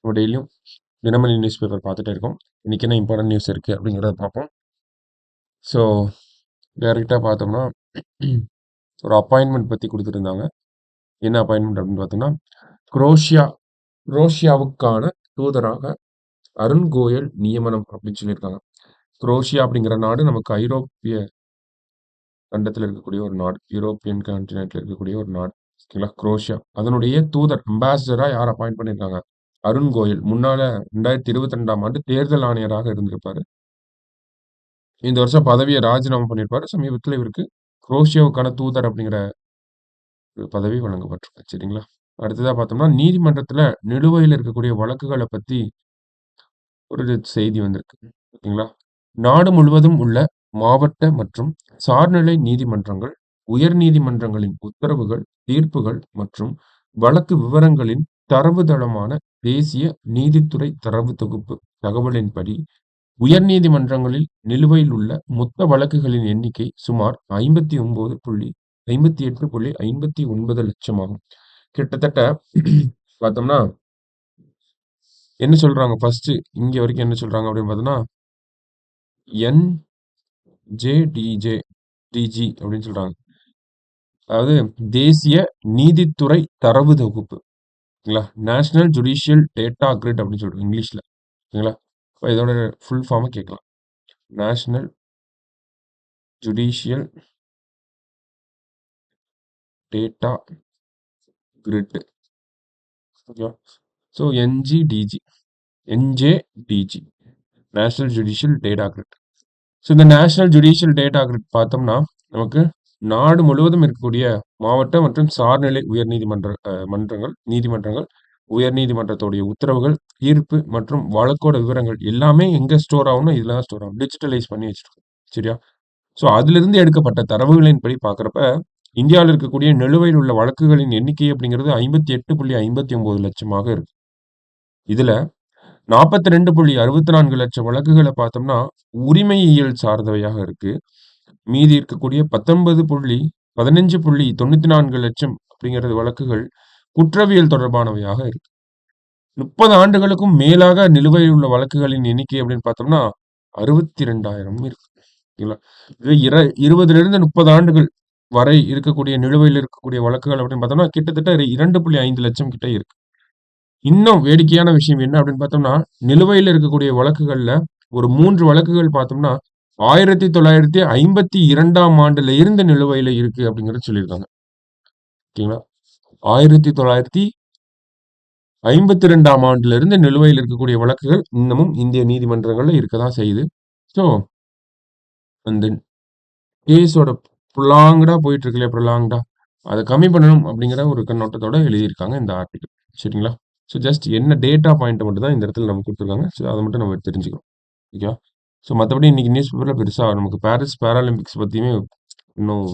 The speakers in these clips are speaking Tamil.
நம்ம டெய்லியும் தினமணி நியூஸ் பேப்பர் பார்த்துட்டே இருக்கோம். இன்னைக்கு என்ன இம்பார்ட்டன்ட் நியூஸ் இருக்குது அப்படிங்கிறத பார்ப்போம். ஸோ டைரெக்டாக பார்த்தோம்னா ஒரு அப்பாயின்மெண்ட் பற்றி கொடுத்துருந்தாங்க. என்ன அப்பாயின்மெண்ட் அப்படின்னு பார்த்தோம்னா குரோஷியாவுக்கான தூதராக அருண் கோயல் நியமனம் அப்படின்னு சொல்லியிருக்காங்க. குரோஷியா அப்படிங்கிற நாடு நமக்கு ஐரோப்பிய கண்டத்தில் இருக்கக்கூடிய ஒரு நாடு, யூரோப்பியன் கான்டினென்ட்ல இருக்கக்கூடிய ஒரு நாடு. ஓகேங்களா? குரோஷியா அதனுடைய தூதர் அம்பாசிடரா யார் அப்பாயிண்ட் பண்ணியிருக்காங்க? அருண் கோயல். முன்னால 2022ஆம் ஆண்டு தேர்தல் ஆணையராக இருந்திருப்பாரு. இந்த வருஷம் பதவியை ராஜினாமா பண்ணியிருப்பாரு. சமீபத்தில் இவருக்கு குரோஷியாவுக்கான தூதர் அப்படிங்கிற ஒரு பதவி வழங்கப்பட்டிருக்கு. சரிங்களா? அடுத்ததா பார்த்தோம்னா நீதிமன்றத்துல நிலுவையில் இருக்கக்கூடிய வழக்குகளை பத்தி ஒரு செய்தி வந்திருக்கு. ஓகேங்களா? நாடு முழுவதும் உள்ள மாவட்ட மற்றும் சார்நிலை நீதிமன்றங்கள், உயர் நீதிமன்றங்களின் உத்தரவுகள், தீர்ப்புகள் மற்றும் வழக்கு விவரங்களின் தரவுத்தளமான தேசிய நீதித்துறை தரவு தொகுப்பு தகவலின்படி, உயர்நீதிமன்றங்களில் நிலுவையில் உள்ள மொத்த வழக்குகளின் எண்ணிக்கை சுமார் 58.59 லட்சம் ஆகும். கிட்டத்தட்ட பார்த்தோம்னா என்ன சொல்றாங்க ஃபர்ஸ்ட் இங்க வரைக்கும் என்ன சொல்றாங்க அப்படின்னு பார்த்தோம்னா NJDG அப்படின்னு சொல்றாங்க. அதாவது தேசிய நீதித்துறை தரவு தொகுப்பு. ஓகேங்களா? நேஷனல் ஜுடிஷியல் டேட்டா கிரிட் அப்படின்னு சொல்றோம் இங்கிலீஷ்ல. ஓகேங்களா? இப்போ இதோட ஃபுல் ஃபார்மை கேட்கலாம். National judicial data grid. ஓகேவா? So NJDG national judicial data grid. So இந்த நேஷனல் ஜுடிஷியல் டேட்டா கிரிட் பார்த்தோம்னா நமக்கு நாடு முழுவதும் இருக்கக்கூடிய மாவட்ட மற்றும் சார்நிலை நீதிமன்றங்கள், உயர்நீதிமன்றத்துடைய உத்தரவுகள், தீர்ப்பு மற்றும் வழக்கோட விவரங்கள் எல்லாமே எங்க ஸ்டோர் ஆகும்னா இதுல தான் ஸ்டோர் ஆகும். டிஜிட்டலைஸ் பண்ணி வச்சிருக்கோம். சரியா? ஸோ அதிலிருந்து எடுக்கப்பட்ட தரவுகளின் படி பார்க்குறப்ப இந்தியாவில் இருக்கக்கூடிய நிலுவையில் உள்ள வழக்குகளின் எண்ணிக்கை அப்படிங்கிறது 58.59 லட்சமாக இருக்கு. இதுல 42.64 லட்சம் வழக்குகளை பார்த்தோம்னா உரிமையியல் சார்ந்தவையாக இருக்கு. மீதி இருக்கக்கூடிய 15.94 லட்சம் அப்படிங்கிறது வழக்குகள் குற்றவியல் தொடர்பானவையாக இருக்கு. 30 ஆண்டுகளுக்கும் மேலாக நிலுவையில் உள்ள வழக்குகளின் எண்ணிக்கை அப்படின்னு பார்த்தோம்னா 62,000 இருக்கு. இது 20 30 ஆண்டுகள் வரை இருக்கக்கூடிய நிலுவையில் இருக்கக்கூடிய வழக்குகள் அப்படின்னு பார்த்தோம்னா கிட்டத்தட்ட 2.5 லட்சம் கிட்ட இருக்கு. இன்னும் வேடிக்கையான விஷயம் என்ன அப்படின்னு பார்த்தோம்னா நிலுவையில் இருக்கக்கூடிய வழக்குகள்ல ஒரு 3 வழக்குகள் பார்த்தோம்னா 1952ஆம் ஆண்டுல இருந்து நிலுவையில இருக்கு அப்படிங்கறது சொல்லியிருக்காங்க. ஓகேங்களா? 1952ஆம் ஆண்டுல இருந்து நிலுவையில் இருக்கக்கூடிய வழக்குகள் இன்னமும் இந்திய நீதிமன்றங்கள்ல இருக்கதான் செய்யுது. ஸோ அந்த கேஸோட போயிட்டு இருக்குல்லையா ப்ரொலாங்டா அதை கம்மி பண்ணணும் அப்படிங்கிற ஒரு கண்ணோட்டத்தோட எழுதியிருக்காங்க இந்த ஆர்டிகல். சரிங்களா? ஸோ ஜஸ்ட் என்ன டேட்டா பாயிண்ட் மட்டும் தான் இந்த இடத்துல நமக்கு கொடுத்துருக்காங்க. ஸோ அதை மட்டும் நம்ம தெரிஞ்சுக்கிறோம். ஓகேவா? ஸோ மற்றபடி இன்னைக்கு நியூஸ் பேப்பரில் பெருசாக நமக்கு பாரிஸ் பேராலிம்பிக்ஸ் பற்றியுமே இன்னும்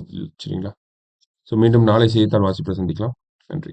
சரிங்களா? ஸோ மீண்டும் நாளை செய்தித்தாள் வாசிப்பில் சந்திக்கலாம். நன்றி.